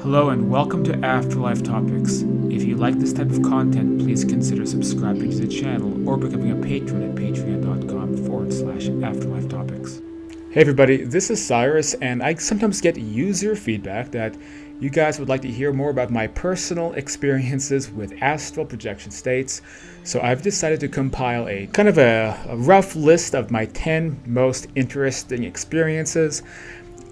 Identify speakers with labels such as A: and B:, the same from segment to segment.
A: Hello and welcome to Afterlife Topics. If you like this type of content, please consider subscribing to the channel or becoming a patron at patreon.com/Afterlife Topics. Hey everybody, this is Cyrus, and I sometimes get user feedback that you guys would like to hear more about my personal experiences with astral projection states. So I've decided to compile a kind of a rough list of my 10 most interesting experiences.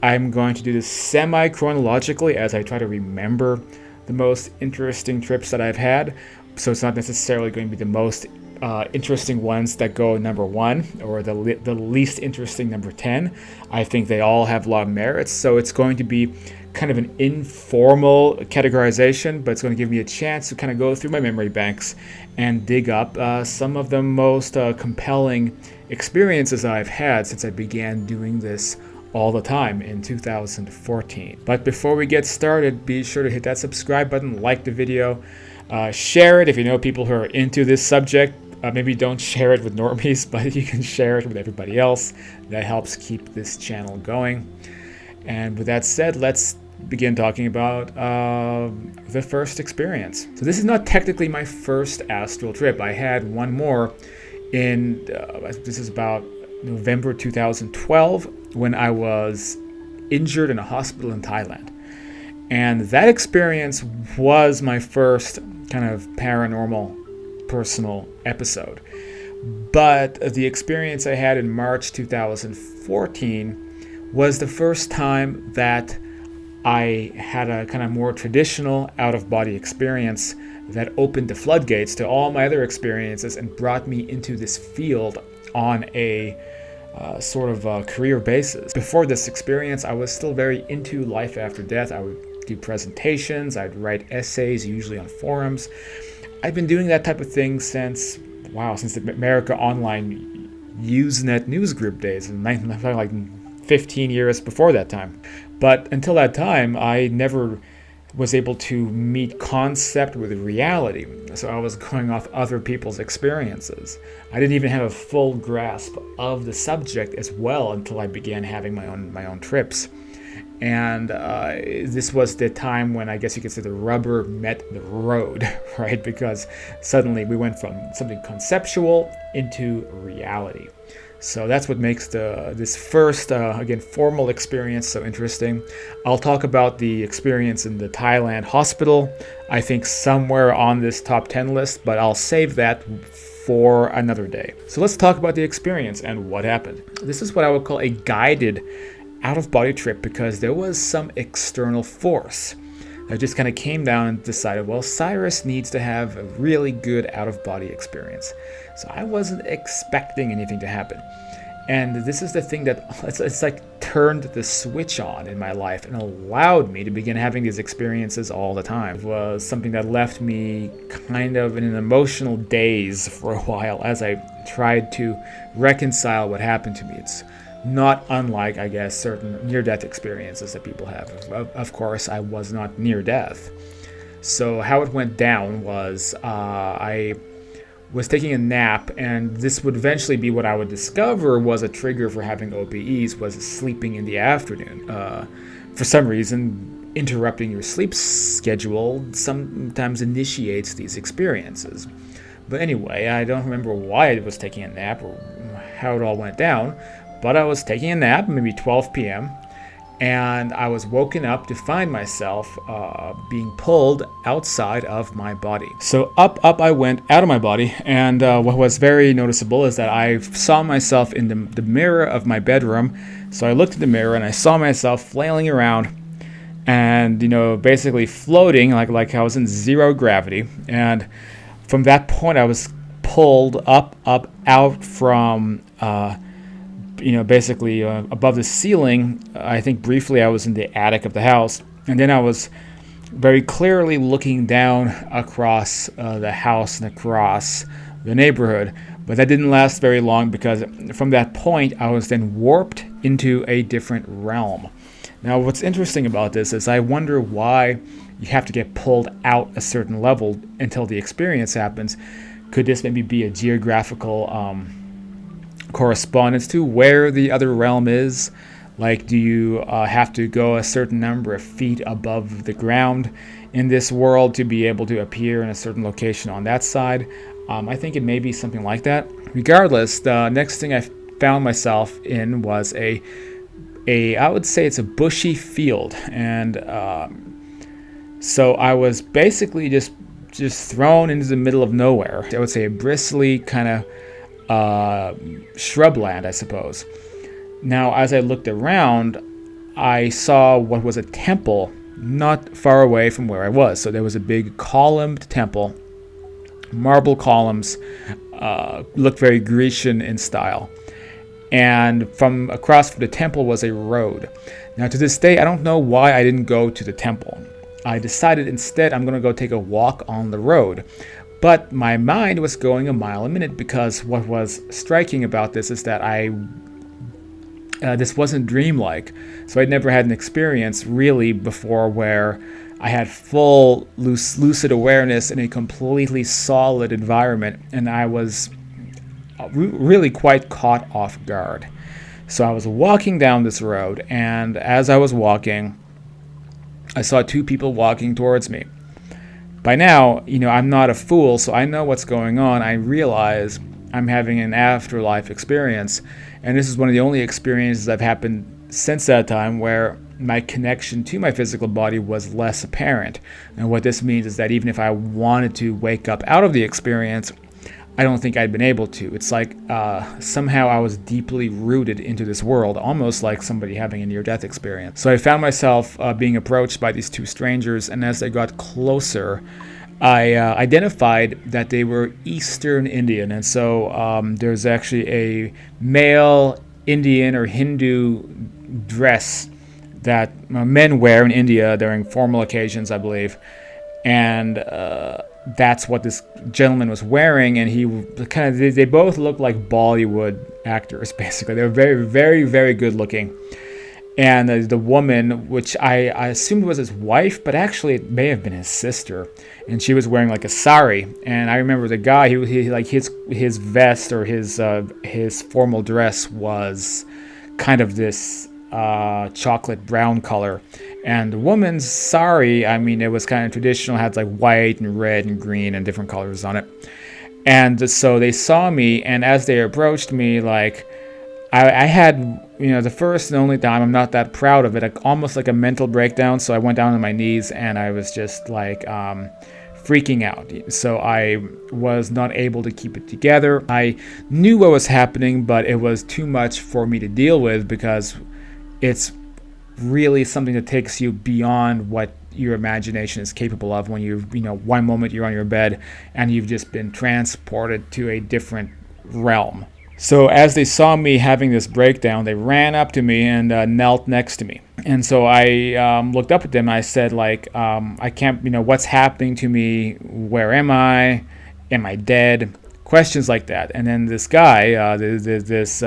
A: I'm going to do this semi-chronologically as I try to remember the most interesting trips that I've had. So it's not necessarily going to be the most interesting ones that go number 1 or the least interesting number 10. I think they all have a lot of merits. So it's going to be kind of an informal categorization, but it's going to give me a chance to kind of go through my memory banks and dig up some of the most compelling experiences I've had since I began doing this all the time in 2014. But before we get started, be sure to hit that subscribe button, like the video, share it if you know people who are into this subject. Maybe don't share it with normies, but you can share it with everybody else. That helps keep this channel going. And with that said, let's begin talking about the first experience. So this is not technically my first astral trip. I had one more in, this is about November 2012, when I was injured in a hospital in Thailand. And that experience was my first kind of paranormal personal episode. But the experience I had in March 2014 was the first time that I had a kind of more traditional out-of-body experience that opened the floodgates to all my other experiences and brought me into this field on a sort of a career basis. Before this experience, I was still very into life after death. I would do presentations, I'd write essays, usually on forums. I've been doing that type of thing since the America Online Usenet newsgroup days, like 15 years before that time. But until that time, I never was able to meet concept with reality. So I was going off other people's experiences. I didn't even have a full grasp of the subject as well until I began having my own trips. And this was the time when I guess you could say the rubber met the road, right? Because suddenly we went from something conceptual into reality. So that's what makes this first, again, formal experience so interesting. I'll talk about the experience in the Thailand hospital, I think somewhere on this top 10 list, but I'll save that for another day. So let's talk about the experience and what happened. This is what I would call a guided out-of-body trip because there was some external force that just kind of came down and decided, well, Cyrus needs to have a really good out-of-body experience. So I wasn't expecting anything to happen. And this is the thing that it's like turned the switch on in my life and allowed me to begin having these experiences all the time. It was something that left me kind of in an emotional daze for a while as I tried to reconcile what happened to me. It's not unlike, I guess, certain near-death experiences that people have. Of course, I was not near death. So how it went down was I was taking a nap, and this would eventually be what I would discover was a trigger for having OBEs, was sleeping in the afternoon. For some reason, interrupting your sleep schedule sometimes initiates these experiences. But anyway, I don't remember why I was taking a nap or how it all went down, but I was taking a nap, maybe 12 p.m., and I was woken up to find myself being pulled outside of my body. So up I went out of my body, and what was very noticeable is that I saw myself in the mirror of my bedroom. So I looked at the mirror and I saw myself flailing around and, basically floating like I was in zero gravity. And from that point, I was pulled up, out from basically above the ceiling. I think briefly I was in the attic of the house, and then I was very clearly looking down across the house and across the neighborhood. But that didn't last very long because from that point I was then warped into a different realm. Now what's interesting about this is I wonder why you have to get pulled out a certain level until the experience happens. Could this maybe be a geographical correspondence to where the other realm is? Like, do you have to go a certain number of feet above the ground in this world to be able to appear in a certain location on that side? I think it may be something like that. Regardless, the next thing I found myself in was I would say it's a bushy field, and so I was basically just thrown into the middle of nowhere. I would say a bristly kind of shrubland, I suppose. Now, as I looked around, I saw what was a temple not far away from where I was. So there was a big columned temple, marble columns, looked very Grecian in style. And from across from the temple was a road. Now, to this day, I don't know why I didn't go to the temple. I decided instead I'm going to go take a walk on the road. But my mind was going a mile a minute, because what was striking about this is that this wasn't dreamlike. So I'd never had an experience really before where I had full lucid awareness in a completely solid environment, and I was really quite caught off guard. So I was walking down this road, and as I was walking, I saw two people walking towards me. By now, I'm not a fool, so I know what's going on. I realize I'm having an afterlife experience, and this is one of the only experiences that have happened since that time where my connection to my physical body was less apparent. And what this means is that even if I wanted to wake up out of the experience, I don't think I'd been able to. It's like somehow I was deeply rooted into this world, almost like somebody having a near-death experience. So I found myself being approached by these two strangers, and as they got closer, I identified that they were Eastern Indian. And so there's actually a male Indian or Hindu dress that men wear in India during formal occasions, I believe. And that's what this gentleman was wearing, and they both looked like Bollywood actors, basically. They were very, very, very good looking. And the woman, which I assumed was his wife, but actually it may have been his sister, and she was wearing like a sari. And I remember the guy, he like his vest or his formal dress was kind of this chocolate brown color. And the woman's sari, I mean, it was kind of traditional, had like white and red and green and different colors on it. And so they saw me, and as they approached me, like, I had, the first and only time, I'm not that proud of it, almost like a mental breakdown. So I went down on my knees, and I was just like freaking out. So I was not able to keep it together. I knew what was happening, but it was too much for me to deal with, because it's really something that takes you beyond what your imagination is capable of when one moment you're on your bed and you've just been transported to a different realm. So as they saw me having this breakdown, they ran up to me and knelt next to me. And so I looked up at them and I said, like, I can't, what's happening to me? Where am I? Am I dead? Questions like that. And then this guy, this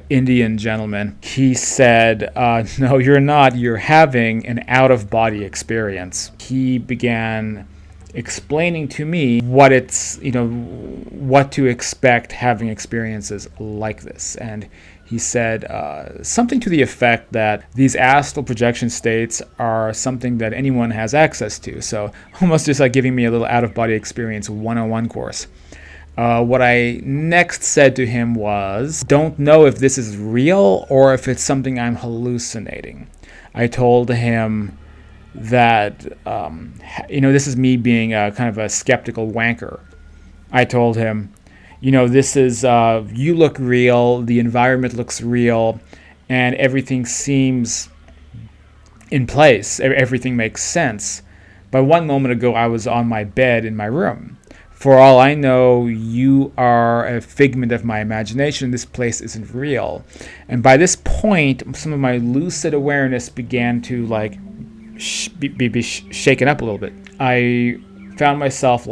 A: Indian gentleman, he said, no, you're not. You're having an out-of-body experience. He began explaining to me what to expect having experiences like this. And he said something to the effect that these astral projection states are something that anyone has access to. So almost just like giving me a little out-of-body experience 101 course. What I next said to him was, don't know if this is real or if it's something I'm hallucinating. I told him that, this is me being kind of a skeptical wanker. I told him, this is, you look real, the environment looks real, and everything seems in place. Everything makes sense. But one moment ago, I was on my bed in my room. For all I know, you are a figment of my imagination. This place isn't real. And by this point, some of my lucid awareness began to be shaken up a little bit. I found myself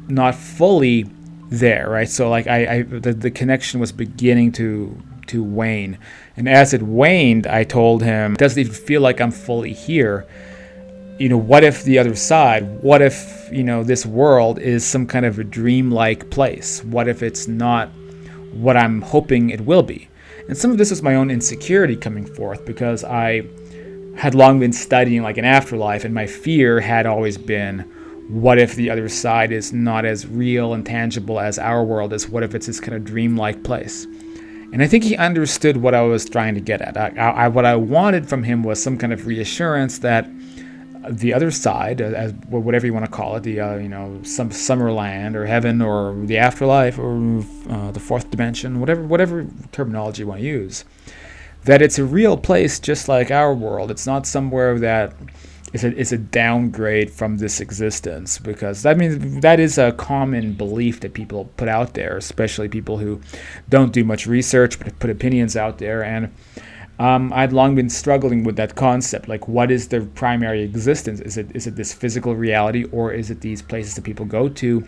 A: not fully there, right? So the connection was beginning to wane. And as it waned, I told him, it doesn't even feel like I'm fully here. What if the other side, what if, this world is some kind of a dreamlike place? What if it's not what I'm hoping it will be? And some of this was my own insecurity coming forth, because I had long been studying like an afterlife, and my fear had always been, what if the other side is not as real and tangible as our world is? What if it's this kind of dreamlike place? And I think he understood what I was trying to get at. What I wanted from him was some kind of reassurance that the other side, as whatever you want to call it, the some Summerland or heaven or the afterlife or the fourth dimension, whatever terminology you want to use, that it's a real place just like our world. It's not somewhere that is a downgrade from this existence, because that is a common belief that people put out there, especially people who don't do much research but put opinions out there. And I'd long been struggling with that concept. Like, what is the primary existence? Is it this physical reality, or is it these places that people go to?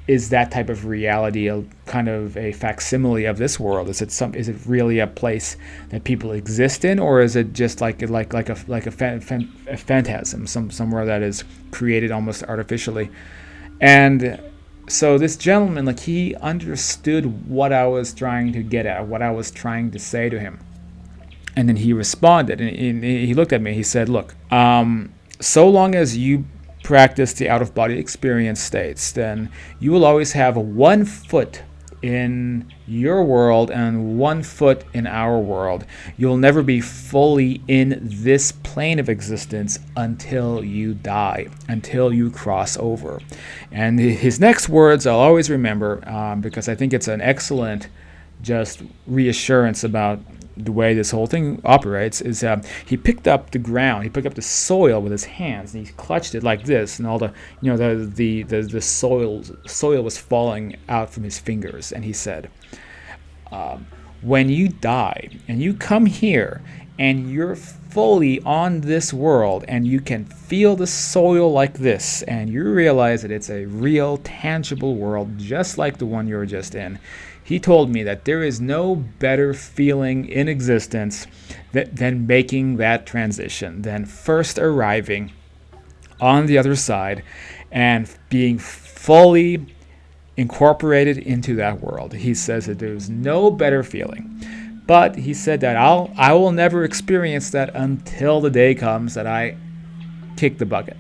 A: Is that type of reality a kind of a facsimile of this world? Is it really a place that people exist in, or is it just like a phantasm, somewhere that is created almost artificially? And so this gentleman, like, he understood what I was trying to get at, what I was trying to say to him. And then he responded, and he looked at me. He said, look, so long as you practice the out-of-body experience states, then you will always have 1 foot in your world and 1 foot in our world. You'll never be fully in this plane of existence until you die, until you cross over. And his next words I'll always remember, because I think it's an excellent just reassurance about the way this whole thing operates, is he picked up the ground, he picked up the soil with his hands, and he clutched it like this, and all the soil was falling out from his fingers. And he said, when you die and you come here and you're fully on this world and you can feel the soil like this, and you realize that it's a real tangible world just like the one you were just in, he told me that there is no better feeling in existence than making that transition, than first arriving on the other side and being fully incorporated into that world. He says that there's no better feeling. But he said that I will never experience that until the day comes that I kick the bucket.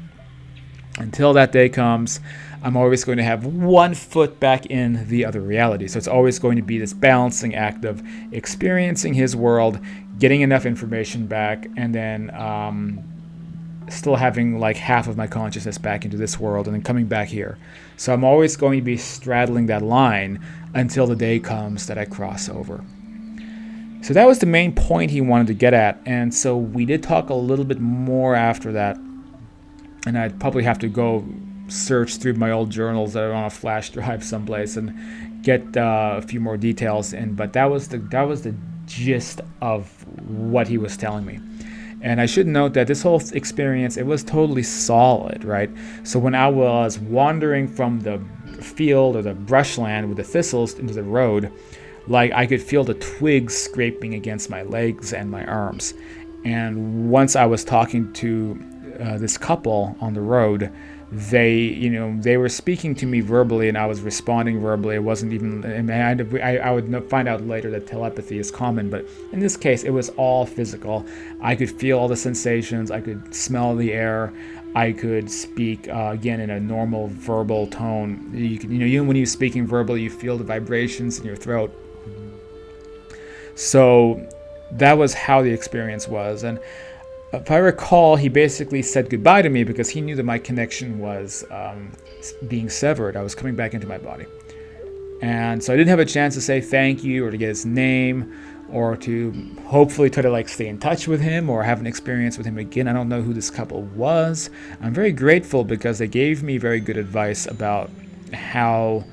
A: Until that day comes, I'm always going to have 1 foot back in the other reality. So it's always going to be this balancing act of experiencing his world, getting enough information back, and then still having like half of my consciousness back into this world, and then coming back here. So I'm always going to be straddling that line until the day comes that I cross over. So that was the main point he wanted to get at. And so we did talk a little bit more after that. And I'd probably have to go search through my old journals that are on a flash drive someplace and get a few more details in. But that was the gist of what he was telling me. And I should note that this whole experience, it was totally solid, right? So when I was wandering from the field or the brushland with the thistles into the road, like, I could feel the twigs scraping against my legs and my arms. And once I was talking to this couple on the road, they were speaking to me verbally, and I was responding verbally. It wasn't even, I would find out later that telepathy is common, but in this case, it was all physical. I could feel all the sensations. I could smell the air. I could speak again in a normal verbal tone. Even when you're speaking verbally, you feel the vibrations in your throat. So that was how the experience was. And if I recall, he basically said goodbye to me because he knew that my connection was being severed. I was coming back into my body. And so I didn't have a chance to say thank you or to get his name or to hopefully try to stay in touch with him or have an experience with him again. I don't know who this couple was. I'm very grateful because they gave me very good advice about how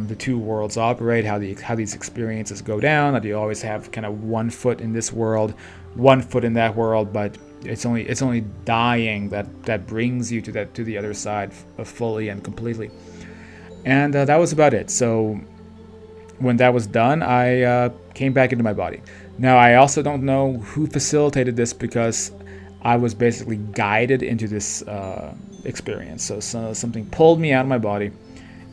A: the two worlds operate, how these experiences go down, that you always have kind of 1 foot in this world, 1 foot in that world, but it's only dying that brings you to the other side fully and completely. And that was about it. So when that was done, I came back into my body. Now, I also don't know who facilitated this because I was basically guided into this experience. So something pulled me out of my body.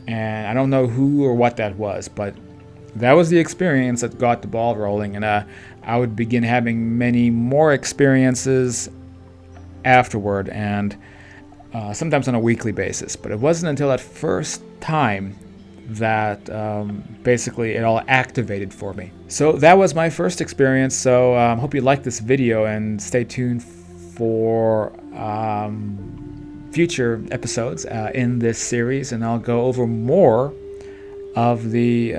A: And I don't know who or what that was, but that was the experience that got the ball rolling, and I would begin having many more experiences afterward, and sometimes on a weekly basis. But it wasn't until that first time that basically it all activated for me. So that was my first experience. So hope you liked this video, and stay tuned for future episodes in this series, and I'll go over more of the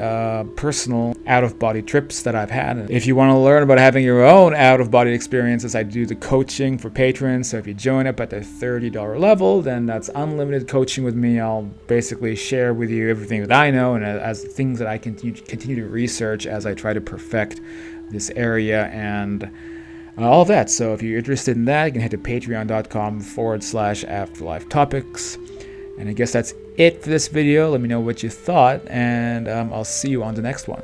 A: personal out-of-body trips that I've had. If you want to learn about having your own out-of-body experiences, I do the coaching for patrons. So if you join up at the $30 level, then that's unlimited coaching with me. I'll basically share with you everything that I know, and as things that I continue to research as I try to perfect this area and all of that. So if you're interested in that, you can head to patreon.com/afterlife topics. And I guess that's it for this video. Let me know what you thought, and I'll see you on the next one.